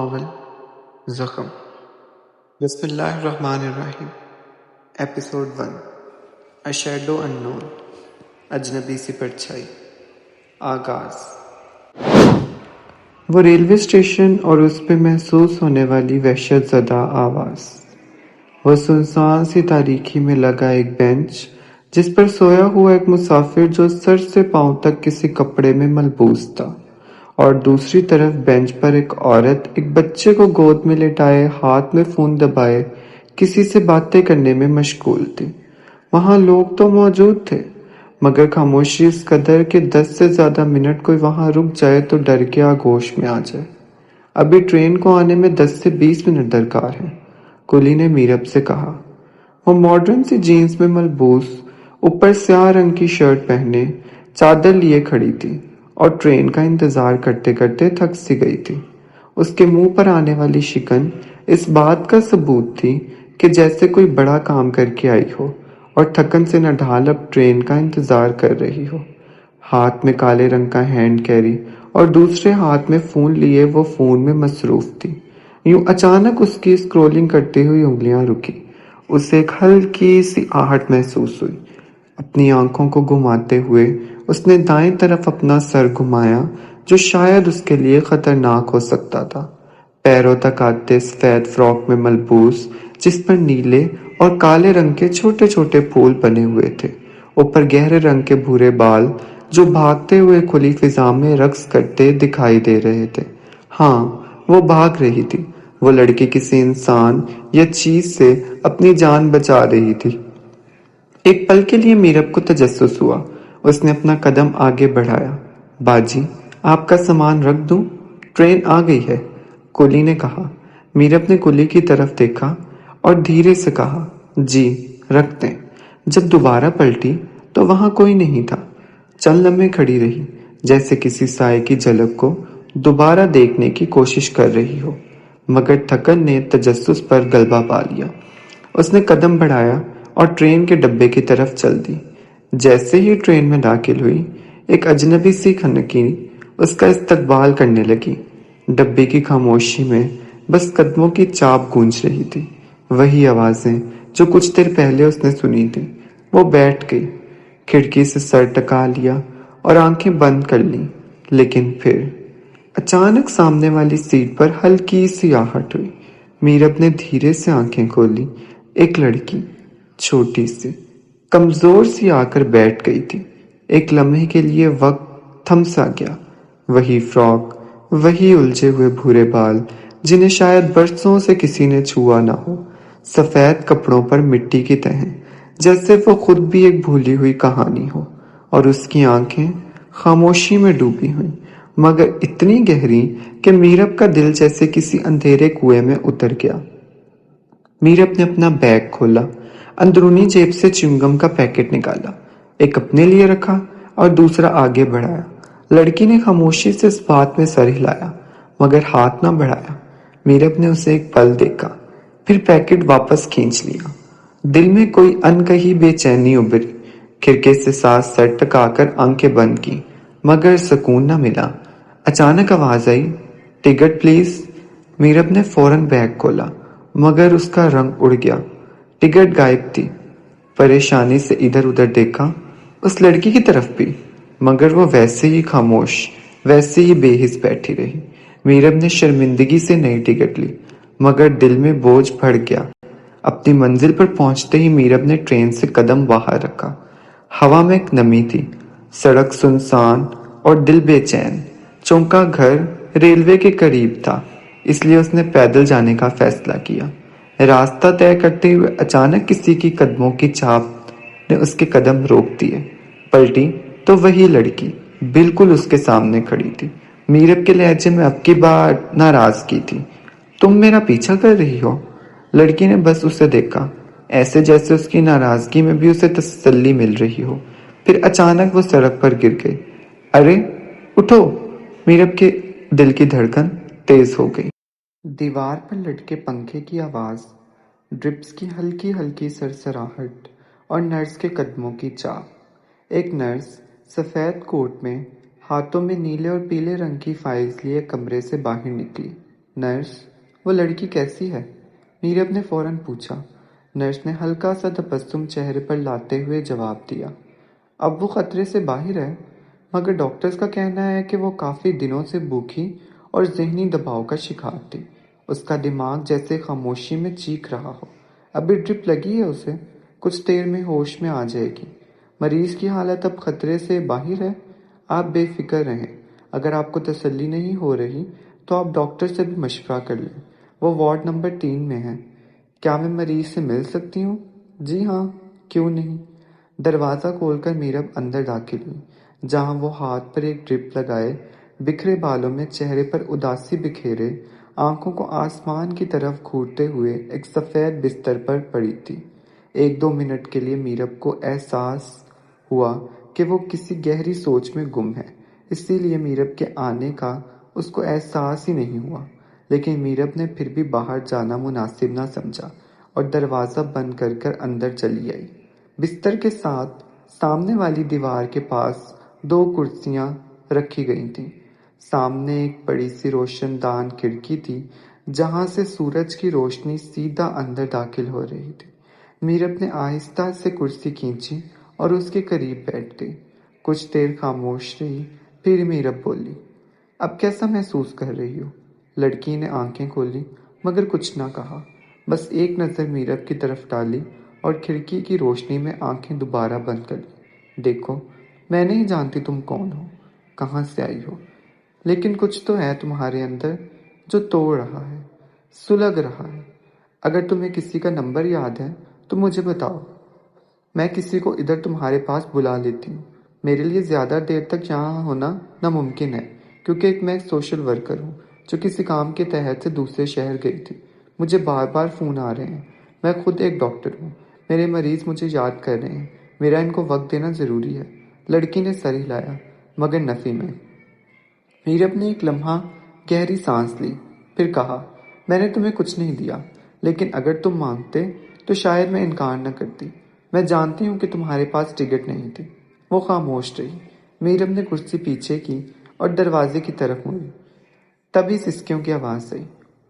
Novel زخم بسم اللہ الرحمن الرحیم ایپیسوڈ 1 اے شیڈو اننون اجنبی سی پرچھائی آغاز وہ ریلوے اسٹیشن اور اس پہ محسوس ہونے والی وحشت زدہ آواز، وہ سنسان سی تاریکی میں لگا ایک بینچ جس پر سویا ہوا ایک مسافر جو سر سے پاؤں تک کسی کپڑے میں ملبوس تھا، اور دوسری طرف بینچ پر ایک عورت ایک بچے کو گود میں لٹائے ہاتھ میں فون دبائے کسی سے باتیں کرنے میں مشغول تھی۔ وہاں لوگ تو موجود تھے، مگر خاموشی اس قدر کہ 10 سے زیادہ منٹ کوئی وہاں رک جائے تو ڈر کے آغوش میں آ جائے۔ ابھی ٹرین کو آنے میں 10 سے 20 منٹ درکار ہیں، کولی نے میرب سے کہا۔ وہ ماڈرن سی جینز میں ملبوس، اوپر سیاہ رنگ کی شرٹ پہنے چادر لیے کھڑی تھی اور ٹرین کا انتظار کرتے کرتے تھک سی گئی تھی۔ اس کے منہ پر آنے والی شکن اس بات کا ثبوت تھی کہ جیسے کوئی بڑا کام کر کے آئی ہو اور تھکن سے نڈھال اب ٹرین کا انتظار کر رہی ہو۔ ہاتھ میں کالے رنگ کا ہینڈ کیری اور دوسرے ہاتھ میں فون لیے وہ فون میں مصروف تھی۔ یوں اچانک اس کی اسکرولنگ کرتی ہوئی انگلیاں رکی۔ اسے ایک ہلکی سی آہٹ محسوس ہوئی۔ اپنی آنکھوں کو گھماتے ہوئے اس نے دائیں طرف اپنا سر گھمایا جو شاید اس کے لیے خطرناک ہو سکتا تھا۔ پیروں تک آتے سفید فراک میں ملبوس جس پر نیلے اور کالے رنگ کے چھوٹے چھوٹے پھول بنے ہوئے تھے، اوپر گہرے رنگ کے بھورے بال جو بھاگتے ہوئے کھلی فضا میں رقص کرتے دکھائی دے رہے تھے۔ ہاں، وہ بھاگ رہی تھی، وہ لڑکی کسی انسان یا چیز سے اپنی جان بچا رہی تھی۔ ایک پل کے لیے میرب کو تجسس ہوا، اس نے اپنا قدم آگے بڑھایا۔ باجی، آپ کا سامان رکھ دوں؟ ٹرین آ گئی ہے، کولی نے کہا۔ میرب نے کولی کی طرف دیکھا اور دھیرے سے کہا، جی رکھ دیں۔ جب دوبارہ پلٹی تو وہاں کوئی نہیں تھا۔ چند لمحے کھڑی رہی، جیسے کسی سائے کی جھلک کو دوبارہ دیکھنے کی کوشش کر رہی ہو، مگر تھکن نے تجسس پر غلبہ پا لیا۔ اس نے قدم بڑھایا اور ٹرین کے ڈبے کی طرف چل دی۔ جیسے ہی ٹرین میں داخل ہوئی، ایک اجنبی سی خنکی اس کا استقبال کرنے لگی۔ ڈبے کی خاموشی میں بس قدموں کی چاپ گونج رہی تھی، وہی آوازیں جو کچھ دیر پہلے اس نے سنی تھی۔ وہ بیٹھ گئی، کھڑکی سے سر ٹکا لیا اور آنکھیں بند کر لیں، لیکن پھر اچانک سامنے والی سیٹ پر ہلکی سی آہٹ ہوئی۔ میرب نے دھیرے سے آنکھیں کھولی۔ ایک لڑکی، چھوٹی سی، کمزور سی آ کر بیٹھ گئی تھی۔ ایک لمحے کے لیے وقت تھم سا گیا۔ وہی فراک، وہی الجھے ہوئے بھورے بال جنہیں شاید برسوں سے کسی نے چھوا نہ ہو، سفید کپڑوں پر مٹی کی تہیں، جیسے وہ خود بھی ایک بھولی ہوئی کہانی ہو، اور اس کی آنکھیں خاموشی میں ڈوبی ہوئیں، مگر اتنی گہری کہ میرب کا دل جیسے کسی اندھیرے کنویں میں اتر گیا۔ میرب نے اپنا بیگ کھولا، اندرونی جیب سے چیونگم کا پیکٹ نکالا، ایک اپنے لیے رکھا اور دوسرا آگے بڑھایا۔ لڑکی نے خاموشی سے اس بات میں سر ہلایا، مگر ہاتھ نہ بڑھایا۔ میرب نے اسے ایک پل دیکھا، پھر پیکٹ واپس کھینچ لیا۔ دل میں کوئی انکہی بے چینی ابھری۔ کھڑکی سے ساتھ سر ٹکا کر آنکھیں بند کی، مگر سکون نہ ملا۔ اچانک آواز آئی، ٹکٹ پلیز۔ میرب نے فوراً بیگ کھولا، مگر اس کا رنگ اڑ گیا، ٹکٹ غائب تھی۔ پریشانی سے ادھر ادھر دیکھا، اس لڑکی کی طرف بھی، مگر وہ ویسے ہی خاموش، ویسے ہی بے حس بیٹھی رہی۔ میرب نے شرمندگی سے نئی ٹکٹ لی، مگر دل میں بوجھ بڑھ گیا۔ اپنی منزل پر پہنچتے ہی میرب نے ٹرین سے قدم باہر رکھا۔ ہوا میں ایک نمی تھی، سڑک سنسان اور دل بے چین۔ چونکا گھر ریلوے کے قریب تھا، اس لیے اس نے پیدل جانے کا فیصلہ کیا۔ راستہ طے کرتے ہوئے اچانک کسی کی قدموں کی چاپ نے اس کے قدم روک دیے۔ پلٹی تو وہی لڑکی بالکل اس کے سامنے کھڑی تھی۔ میرب کے لہجے میں اب کی بار ناراضگی تھی۔ تم میرا پیچھا کر رہی ہو؟ لڑکی نے بس اسے دیکھا، ایسے جیسے اس کی ناراضگی میں بھی اسے تسلی مل رہی ہو۔ پھر اچانک وہ سڑک پر گر گئی۔ ارے اٹھو! میرب کے دل کی دھڑکن تیز ہو گئی۔ دیوار پر لٹکے پنکھے کی آواز، ڈرپس کی ہلکی ہلکی سرسراہٹ اور نرس کے قدموں کی چاپ۔ ایک نرس سفید کوٹ میں، ہاتھوں میں نیلے اور پیلے رنگ کی فائلز لیے کمرے سے باہر نکلی۔ نرس، وہ لڑکی کیسی ہے؟ میرب نے فوراً پوچھا۔ نرس نے ہلکا سا تبسم چہرے پر لاتے ہوئے جواب دیا، اب وہ خطرے سے باہر ہے، مگر ڈاکٹرز کا کہنا ہے کہ وہ کافی دنوں سے بھوکی اور ذہنی دباؤ کا شکار تھی۔ اس کا دماغ جیسے خاموشی میں چیخ رہا ہو۔ ابھی ڈرپ لگی ہے اسے، کچھ دیر میں ہوش میں آ جائے گی۔ مریض کی حالت اب خطرے سے باہر ہے، آپ بے فکر رہیں۔ اگر آپ کو تسلی نہیں ہو رہی تو آپ ڈاکٹر سے بھی مشورہ کر لیں، وہ وارڈ نمبر 3 میں ہیں۔ کیا میں مریض سے مل سکتی ہوں؟ جی ہاں، کیوں نہیں؟ دروازہ کھول کر میرب اندر داخل ہوئی، جہاں وہ ہاتھ پر ایک ڈرپ لگائے، بکھرے بالوں میں چہرے پر اداسی بکھیرے، آنکھوں کو آسمان کی طرف گھورتے ہوئے ایک سفید بستر پر پڑی تھی۔ 1-2 منٹ کے لیے میرب کو احساس ہوا کہ وہ کسی گہری سوچ میں گم ہے، اسی لیے میرب کے آنے کا اس کو احساس ہی نہیں ہوا۔ لیکن میرب نے پھر بھی باہر جانا مناسب نہ سمجھا اور دروازہ بند کر کر اندر چلی آئی۔ بستر کے ساتھ سامنے والی دیوار کے پاس 2 کرسیاں رکھی گئی تھیں۔ سامنے ایک بڑی سی روشن دان کھڑکی تھی، جہاں سے سورج کی روشنی سیدھا اندر داخل ہو رہی تھی۔ میرب نے آہستہ سے کرسی کھینچی اور اس کے قریب بیٹھ گئی۔ کچھ دیر خاموش رہی، پھر میرب بولی، اب کیسا محسوس کر رہی ہو؟ لڑکی نے آنکھیں کھولی مگر کچھ نہ کہا، بس ایک نظر میرب کی طرف ڈالی اور کھڑکی کی روشنی میں آنکھیں دوبارہ بند کر لی۔ دیکھو، میں نہیں جانتی تم کون ہو، کہاں سے آئی ہو، لیکن کچھ تو ہے تمہارے اندر جو توڑ رہا ہے، سلگ رہا ہے۔ اگر تمہیں کسی کا نمبر یاد ہے تو مجھے بتاؤ، میں کسی کو ادھر تمہارے پاس بلا لیتی ہوں۔ میرے لیے زیادہ دیر تک یہاں ہونا ناممکن ہے، کیونکہ میں ایک سوشل ورکر ہوں جو کسی کام کے تحت سے دوسرے شہر گئی تھی۔ مجھے بار بار فون آ رہے ہیں، میں خود ایک ڈاکٹر ہوں، میرے مریض مجھے یاد کر رہے ہیں، میرا ان کو وقت دینا ضروری ہے۔ لڑکی نے سر ہلایا مگر نفی میں۔ میرب نے ایک لمحہ گہری سانس لی، پھر کہا، میں نے تمہیں کچھ نہیں دیا، لیکن اگر تم مانگتے تو شاید میں انکار نہ کرتی۔ میں جانتی ہوں کہ تمہارے پاس ٹکٹ نہیں تھی۔ وہ خاموش رہی۔ میرب نے کرسی پیچھے کی اور دروازے کی طرف مڑی، تبھی سسکیوں کی آواز آئی۔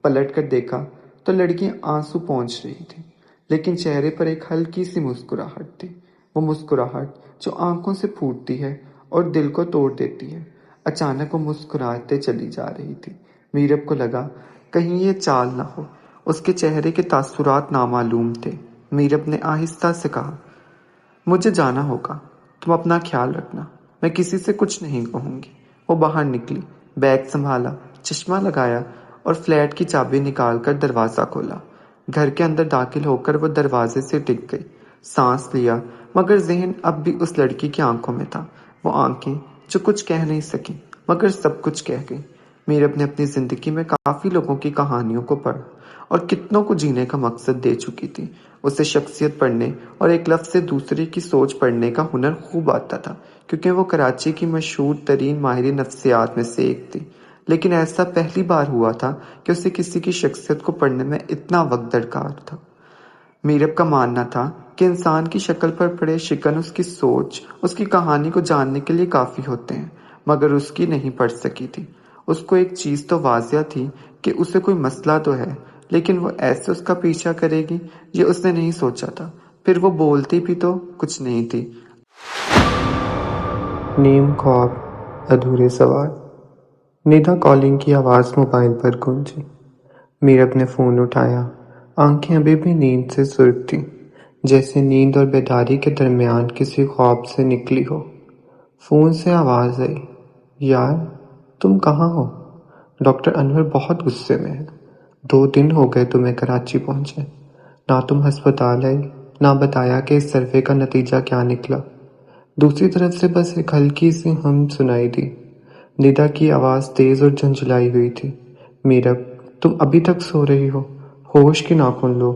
پلٹ کر دیکھا تو لڑکی آنسو پونچھ رہی تھی، لیکن چہرے پر ایک ہلکی سی مسکراہٹ تھی، وہ مسکراہٹ جو آنکھوں سے پھوٹتی ہے اور دل کو توڑ دیتی ہے۔ اچانک وہ مسکراتے چلی جا رہی تھی۔ میرب کو لگا کہیں یہ چال نہ ہو، اس کے چہرے کے تاثرات نامعلوم تھے۔ میرب نے آہستہ سے کہا، مجھے جانا ہوگا، تم اپنا خیال رکھنا، میں کسی سے کچھ نہیں کہوں گی۔ وہ باہر نکلی، بیگ سنبھالا، چشمہ لگایا اور فلیٹ کی چابی نکال کر دروازہ کھولا۔ گھر کے اندر داخل ہو کر وہ دروازے سے ٹک گئی، سانس لیا، مگر ذہن اب بھی اس لڑکی کی آنکھوں میں تھا۔ وہ آنکھیں جو کچھ کہہ نہیں سکیں مگر سب کچھ کہہ گئی۔ میرب نے اپنی زندگی میں کافی لوگوں کی کہانیوں کو پڑھا اور کتنوں کو جینے کا مقصد دے چکی تھی۔ اسے شخصیت پڑھنے اور ایک لفظ سے دوسرے کی سوچ پڑھنے کا ہنر خوب آتا تھا، کیونکہ وہ کراچی کی مشہور ترین ماہر نفسیات میں سے ایک تھی۔ لیکن ایسا پہلی بار ہوا تھا کہ اسے کسی کی شخصیت کو پڑھنے میں اتنا وقت درکار تھا۔ میرب کا ماننا تھا کہ انسان کی شکل پر پڑے شکن اس کی سوچ، اس کی کہانی کو جاننے کے لیے کافی ہوتے ہیں، مگر اس کی نہیں پڑھ سکی تھی۔ اس کو ایک چیز تو واضح تھی کہ اسے کوئی مسئلہ تو ہے، لیکن وہ ایسے اس کا پیچھا کرے گی، یہ اس نے نہیں سوچا تھا۔ پھر وہ بولتی بھی تو کچھ نہیں تھی۔ نیم خواب، ادھورے سوال۔ ندا کالنگ کی آواز موبائل پر گونجی۔ میرب نے فون اٹھایا، آنکھیں ابھی بھی نیند سے سرخ تھیں، جیسے نیند اور بیداری کے درمیان کسی خواب سے نکلی ہو۔ فون سے آواز آئی، یار تم کہاں ہو؟ ڈاکٹر انور بہت غصے میں ہے، 2 دن ہو گئے تمہیں کراچی پہنچے، نہ تم ہسپتال آئی، نہ بتایا کہ اس سروے کا نتیجہ کیا نکلا۔ دوسری طرف سے بس ایک ہلکی سی ہم سنائی دی۔ ندا کی آواز تیز اور جھنجھلائی ہوئی تھی، میرب تم ابھی تک سو رہی ہو؟ ہوش کی ناخن لو،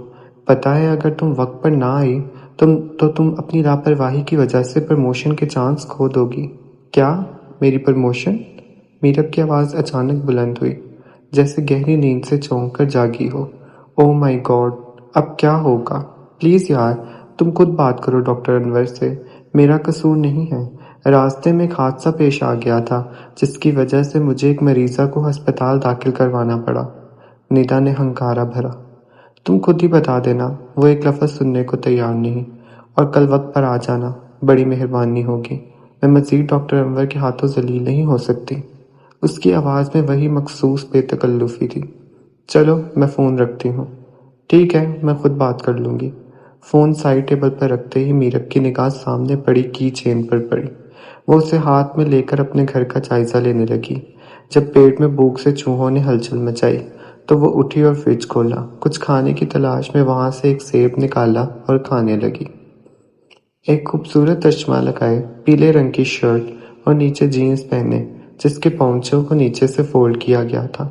پتہ ہے اگر تم وقت پر نہ آئی تو تم اپنی لاپرواہی کی وجہ سے پروموشن کے چانس کھو دو گی۔ کیا؟ میری پروموشن؟ میرب کی آواز اچانک بلند ہوئی، جیسے گہری نیند سے چونک کر جاگی ہو۔ او مائی گاڈ، اب کیا ہوگا؟ پلیز یار تم خود بات کرو ڈاکٹر انور سے، میرا قصور نہیں ہے۔ راستے میں ایک حادثہ پیش آ گیا تھا جس کی وجہ سے مجھے ایک مریضہ کو ہسپتال داخل کروانا پڑا۔ ندا نے ہنکارا بھرا۔ تم خود ہی بتا دینا، وہ ایک لفظ سننے کو تیار نہیں، اور کل وقت پر آ جانا، بڑی مہربانی ہوگی۔ میں مزید ڈاکٹر انور کے ہاتھوں ذلیل نہیں ہو سکتی۔ اس کی آواز میں وہی مخصوص بے تکلفی تھی۔ چلو میں فون رکھتی ہوں۔ ٹھیک ہے، میں خود بات کر لوں گی۔ فون سائڈ ٹیبل پر رکھتے ہی میرب کی نگاہ سامنے پڑی کی چین پر پڑی۔ وہ اسے ہاتھ میں لے کر اپنے گھر کا جائزہ لینے لگی۔ جب پیٹ میں بھوک سے چوہوں نے ہلچل مچائی تو وہ اٹھی اور فریج کھولا، کچھ کھانے کی تلاش میں وہاں سے ایک سیب نکالا اور کھانے لگی۔ ایک خوبصورت چشمہ لگائے، پیلے رنگ کی شرٹ اور نیچے جینز پہنے جس کے پاؤنچوں کو نیچے سے فولڈ کیا گیا تھا۔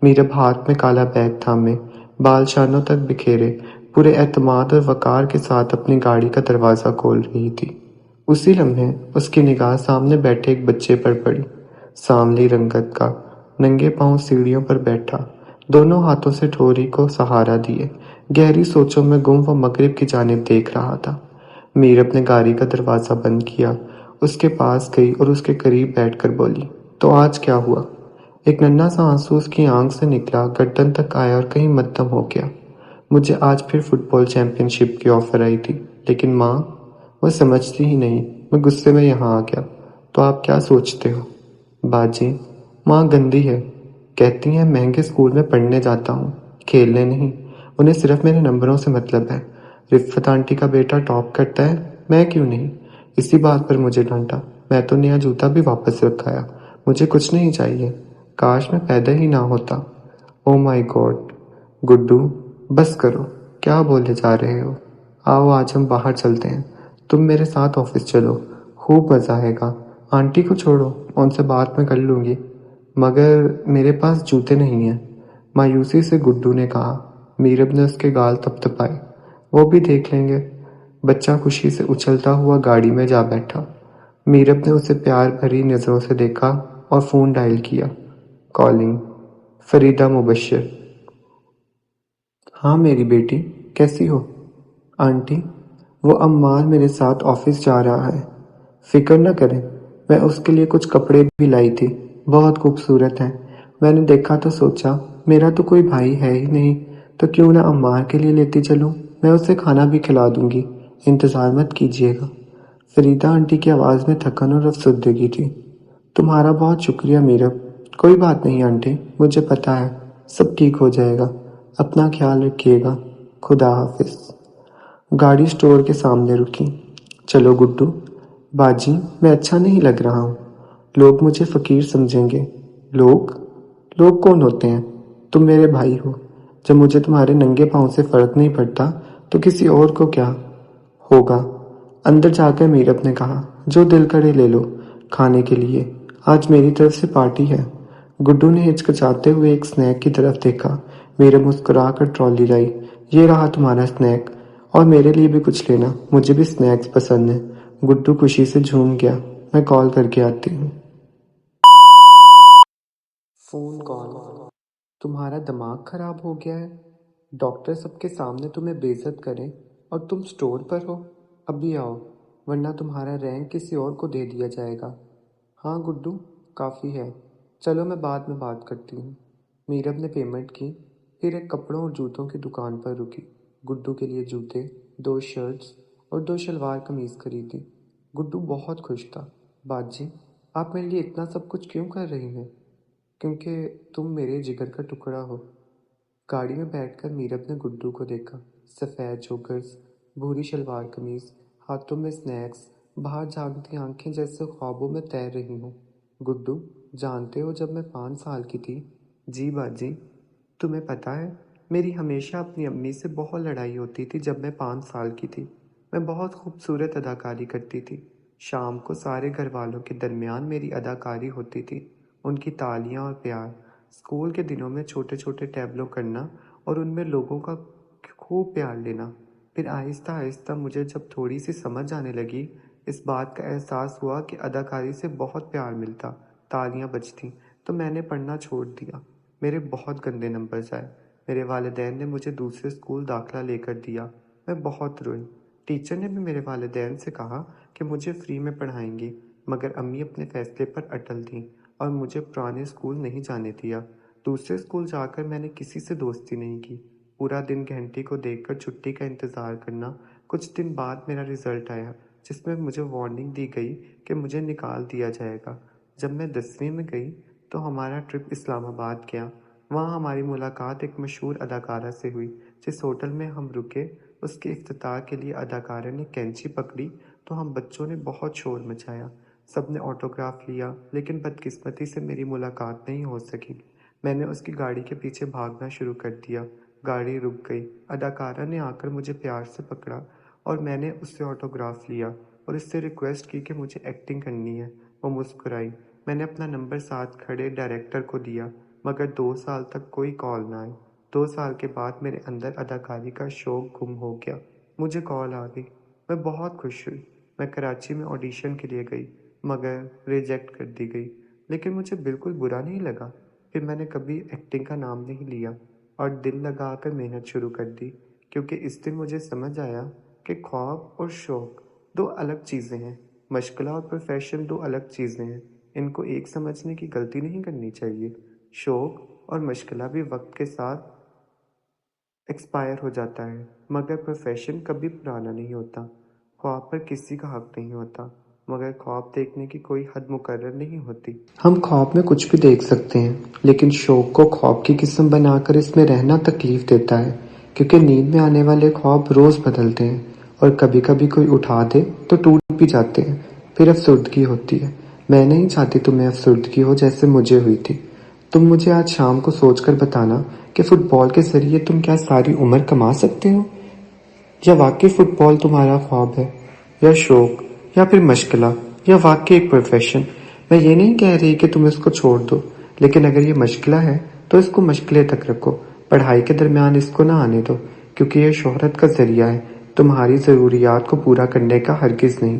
میرب ہاتھ میں کالا بیگ تھامے، بال شانوں تک بکھیرے، پورے اعتماد اور وقار کے ساتھ اپنی گاڑی کا دروازہ کھول رہی تھی۔ اسی لمحے اس کی نگاہ سامنے بیٹھے ایک بچے پر پڑی، سانولی رنگت کا، ننگے پاؤں سیڑھیوں پر بیٹھا، دونوں ہاتھوں سے ٹھوری کو سہارا دیے، گہری سوچوں میں گم وہ مغرب کی جانب دیکھ رہا تھا۔ میرب نے گاڑی کا دروازہ بند کیا، اس کے پاس گئی اور اس کے قریب بیٹھ کر بولی، تو آج کیا ہوا؟ ایک ننھا سا آنسو اس کی آنکھ سے نکلا، گردن تک آیا اور کہیں مدھم ہو گیا۔ مجھے آج پھر فٹ بال چیمپئن شپ کی آفر آئی تھی، لیکن ماں، وہ سمجھتی ہی نہیں۔ میں غصے میں یہاں آ گیا۔ تو آپ کیا سوچتے ہو؟ باجی، ماں گندی ہے، کہتی ہیں مہنگے اسکول میں پڑھنے جاتا ہوں، کھیلنے نہیں، انہیں صرف میرے نمبروں سے مطلب ہے۔ رفت آنٹی کا بیٹا ٹاپ کرتا ہے، میں کیوں نہیں؟ اسی بات پر مجھے ڈانٹا۔ میں تو نیا جوتا بھی واپس رکھ آیا، مجھے کچھ نہیں چاہیے، کاش میں پیدا ہی نہ ہوتا۔ او مائی گاڈ، گڈو، بس کرو، کیا بولے جا رہے ہو؟ آؤ آج ہم باہر چلتے ہیں، تم میرے ساتھ آفس چلو، خوب مزہ آئے گا۔ آنٹی کو چھوڑو، ان سے بات میں کر لوں گی، مگر میرے پاس جوتے نہیں ہیں، مایوسی سے گڈو نے کہا۔ میرب نے اس کے گال تپتپائے۔ وہ بھی دیکھ لیں گے۔ بچہ خوشی سے اچھلتا ہوا گاڑی میں جا بیٹھا۔ میرب نے اسے پیار بھری نظروں سے دیکھا اور فون ڈائل کیا۔ کالنگ، فریدہ مبشر۔ ہاں میری بیٹی، کیسی ہو؟ آنٹی، وہ عمار میرے ساتھ آفس جا رہا ہے، فکر نہ کریں، میں اس کے لیے کچھ کپڑے بھی لائی تھی، بہت خوبصورت ہیں۔ میں نے دیکھا تو سوچا میرا تو کوئی بھائی ہے ہی نہیں، تو کیوں نہ عمار کے لیے لیتی چلوں، میں اسے کھانا بھی کھلا دوں گی، انتظار مت کیجیے گا۔ فریدہ آنٹی کی آواز میں تھکن اور افسردگی تھی۔ تمہارا بہت شکریہ میرب۔ کوئی بات نہیں آنٹی، مجھے پتا ہے، سب ٹھیک ہو جائے گا، اپنا خیال رکھیے گا، خدا حافظ۔ گاڑی اسٹور کے سامنے رکی۔ چلو گڈو۔ باجی، میں اچھا نہیں لگ رہا ہوں، لوگ مجھے فقیر سمجھیں گے۔ لوگ؟ لوگ کون ہوتے ہیں؟ تم میرے بھائی ہو، جب مجھے تمہارے ننگے پاؤں سے فرق نہیں پڑتا تو کسی اور کو کیا ہوگا؟ اندر جا کر میرب نے کہا، جو دل کرے لے لو، کھانے کے لیے آج میری طرف سے پارٹی ہے۔ گڈو نے ہچکچاتے ہوئے ایک سنیک کی طرف دیکھا۔ میرب مسکرا کر ٹرالی لائی۔ یہ رہا تمہارا سنیک، اور میرے لیے بھی کچھ لینا، مجھے بھی سنیکس پسند ہیں۔ گڈو خوشی سے جھوم گیا۔ میں کال کر کے آتی ہوں۔ Phone call. تمہارا دماغ خراب ہو گیا ہے؟ ڈاکٹر سب کے سامنے تمہیں بے عزت کریں اور تم سٹور پر ہو؟ ابھی آؤ، ورنہ تمہارا رینک کسی اور کو دے دیا جائے گا۔ ہاں گڈو، کافی ہے، چلو میں بعد میں بات کرتی ہوں۔ میرب نے پیمنٹ کی، پھر ایک کپڑوں اور جوتوں کی دکان پر رکی۔ گڈو کے لیے جوتے، 2 شرٹس اور 2 شلوار قمیض خریدی۔ گڈو بہت خوش تھا۔ باجی، آپ میرے لیے اتنا سب کچھ کیوں کر رہی ہیں؟ کیونکہ تم میرے جگر کا ٹکڑا ہو۔ گاڑی میں بیٹھ کر میرب نے گڈو کو دیکھا۔ سفید جوگرز، بھوری شلوار قمیض، ہاتھوں میں سنیکس، باہر جھانکتی آنکھیں جیسے خوابوں میں تیر رہی ہوں۔ گڈو، جانتے ہو جب میں 5 سال کی تھی؟ جی باجی۔ تمہیں پتہ ہے، میری ہمیشہ اپنی امی سے بہت لڑائی ہوتی تھی جب میں 5 سال کی تھی۔ میں بہت خوبصورت اداکاری کرتی تھی۔ شام کو سارے گھر والوں کے درمیان میری اداکاری ہوتی تھی، ان کی تالیاں اور پیار۔ اسکول کے دنوں میں چھوٹے چھوٹے ٹیبلو کرنا اور ان میں لوگوں کا خوب پیار لینا۔ پھر آہستہ آہستہ مجھے جب تھوڑی سی سمجھ آنے لگی، اس بات کا احساس ہوا کہ اداکاری سے بہت پیار ملتا، تالیاں بجتیں، تو میں نے پڑھنا چھوڑ دیا۔ میرے بہت گندے نمبرز آئے۔ میرے والدین نے مجھے دوسرے اسکول داخلہ لے کر دیا۔ میں بہت روئی۔ ٹیچر نے بھی میرے والدین سے کہا کہ مجھے فری میں پڑھائیں گی، مگر امی اپنے فیصلے پر اٹل تھیں اور مجھے پرانے اسکول نہیں جانے دیا۔ دوسرے اسکول جا کر میں نے کسی سے دوستی نہیں کی۔ پورا دن گھنٹی کو دیکھ کر چھٹی کا انتظار کرنا۔ کچھ دن بعد میرا رزلٹ آیا جس میں مجھے وارننگ دی گئی کہ مجھے نکال دیا جائے گا۔ جب میں 10ویں میں گئی تو ہمارا ٹرپ اسلام آباد گیا۔ وہاں ہماری ملاقات ایک مشہور اداکارہ سے ہوئی۔ جس ہوٹل میں ہم رکے اس کے افتتاح کے لیے اداکارہ نے کینچی پکڑی تو ہم بچوں نے بہت شور مچایا۔ سب نے آٹوگراف لیا لیکن بدقسمتی سے میری ملاقات نہیں ہو سکی۔ میں نے اس کی گاڑی کے پیچھے بھاگنا شروع کر دیا۔ گاڑی رک گئی۔ اداکارہ نے آ کر مجھے پیار سے پکڑا اور میں نے اس سے آٹوگراف لیا اور اس سے ریکویسٹ کی کہ مجھے ایکٹنگ کرنی ہے۔ وہ مسکرائی۔ میں نے اپنا نمبر ساتھ کھڑے ڈائریکٹر کو دیا مگر 2 سال تک کوئی کال نہ آئی۔ 2 سال کے بعد میرے اندر اداکاری کا شوق گم ہو گیا۔ مجھے کال آ گئی۔ میں بہت خوش ہوئی۔ میں کراچی میں آڈیشن کے لیے گئی مگر ریجیکٹ کر دی گئی، لیکن مجھے بالکل برا نہیں لگا۔ پھر میں نے کبھی ایکٹنگ کا نام نہیں لیا اور دل لگا کر محنت شروع کر دی، کیونکہ اس دن مجھے سمجھ آیا کہ خواب اور شوق 2 الگ چیزیں ہیں، مشغلہ اور پروفیشن 2 الگ چیزیں ہیں۔ ان کو ایک سمجھنے کی غلطی نہیں کرنی چاہیے۔ شوق اور مشغلہ بھی وقت کے ساتھ ایکسپائر ہو جاتا ہے مگر پروفیشن کبھی پرانا نہیں ہوتا۔ خواب پر کسی کا حق نہیں ہوتا مگر خواب دیکھنے کی کوئی حد مقرر نہیں ہوتی۔ ہم خواب میں کچھ بھی دیکھ سکتے ہیں لیکن شوق کو خواب کی قسم بنا کر اس میں رہنا تکلیف دیتا ہے، کیونکہ نیند میں آنے والے خواب روز بدلتے ہیں اور کبھی کبھی کوئی اٹھا دے تو ٹوٹ بھی جاتے ہیں، پھر افسردگی ہوتی ہے۔ میں نہیں چاہتی تمہیں افسردگی ہو جیسے مجھے ہوئی تھی۔ تم مجھے آج شام کو سوچ کر بتانا کہ فٹ بال کے ذریعے تم کیا ساری عمر کما سکتے ہو؟ یا واقعی فٹ بال تمہارا خواب ہے، یا شوق، یا پھر مشغلہ، یا واقعی ایک پروفیشن؟ میں یہ نہیں کہہ رہی کہ تم اس کو چھوڑ دو، لیکن اگر یہ مشغلہ ہے تو اس کو مشغلے تک رکھو، پڑھائی کے درمیان اس کو نہ آنے دو، کیونکہ یہ شہرت کا ذریعہ ہے، تمہاری ضروریات کو پورا کرنے کا ہرگز نہیں۔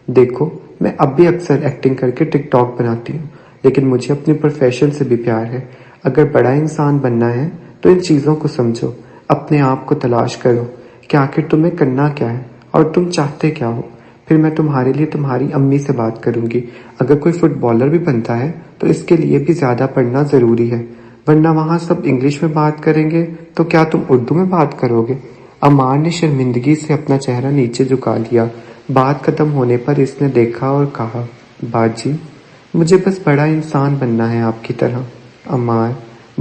دیکھو، میں اب بھی اکثر ایکٹنگ کر کے ٹک ٹاک بناتی ہوں، لیکن مجھے اپنی پروفیشن سے بھی پیار ہے۔ اگر بڑا انسان بننا ہے تو ان چیزوں کو سمجھو، اپنے آپ کو تلاش کرو کہ آخر تمہیں کرنا کیا ہے اور تم چاہتے کیا ہو۔ پھر میں تمہارے لیے تمہاری امی سے بات کروں گی۔ اگر کوئی فٹ بالر بھی بنتا ہے تو اس کے لیے بھی زیادہ پڑھنا ضروری ہے، ورنہ وہاں سب انگلش میں بات کریں گے تو کیا تم اردو میں بات کرو گے؟ عمار نے شرمندگی سے اپنا چہرہ نیچے جھکا لیا۔ بات ختم ہونے پر اس نے دیکھا اور کہا، باجی، مجھے بس بڑا انسان بننا ہے آپ کی طرح۔ عمار،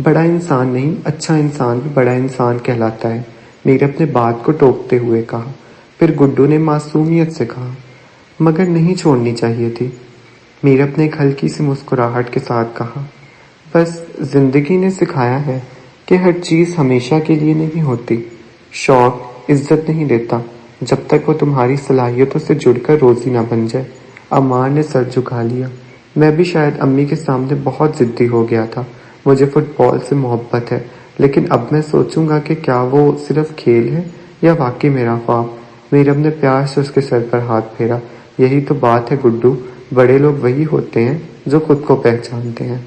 بڑا انسان نہیں، اچھا انسان بھی بڑا انسان کہلاتا ہے، میر اپنے بات کو ٹوکتے ہوئے کہا۔ پھر گڈو نے معصومیت سے کہا، مگر نہیں چھوڑنی چاہیے تھی۔ میر اپنے ایک ہلکی سی مسکراہٹ کے ساتھ کہا، بس زندگی نے سکھایا ہے کہ ہر چیز ہمیشہ کے لیے نہیں ہوتی۔ شوق عزت نہیں دیتا جب تک وہ تمہاری صلاحیتوں سے جڑ کر روزی نہ بن جائے۔ عمار نے سر جھکا لیا۔ میں بھی شاید امی کے سامنے بہت ضدی ہو گیا تھا۔ مجھے فٹ بال سے محبت ہے، لیکن اب میں سوچوں گا کہ کیا وہ صرف کھیل ہے یا واقعی میرا خواب۔ میرب نے پیار سے اس کے سر پر ہاتھ پھیرا۔ یہی تو بات ہے گڈو، بڑے لوگ وہی ہوتے ہیں جو خود کو پہچانتے ہیں۔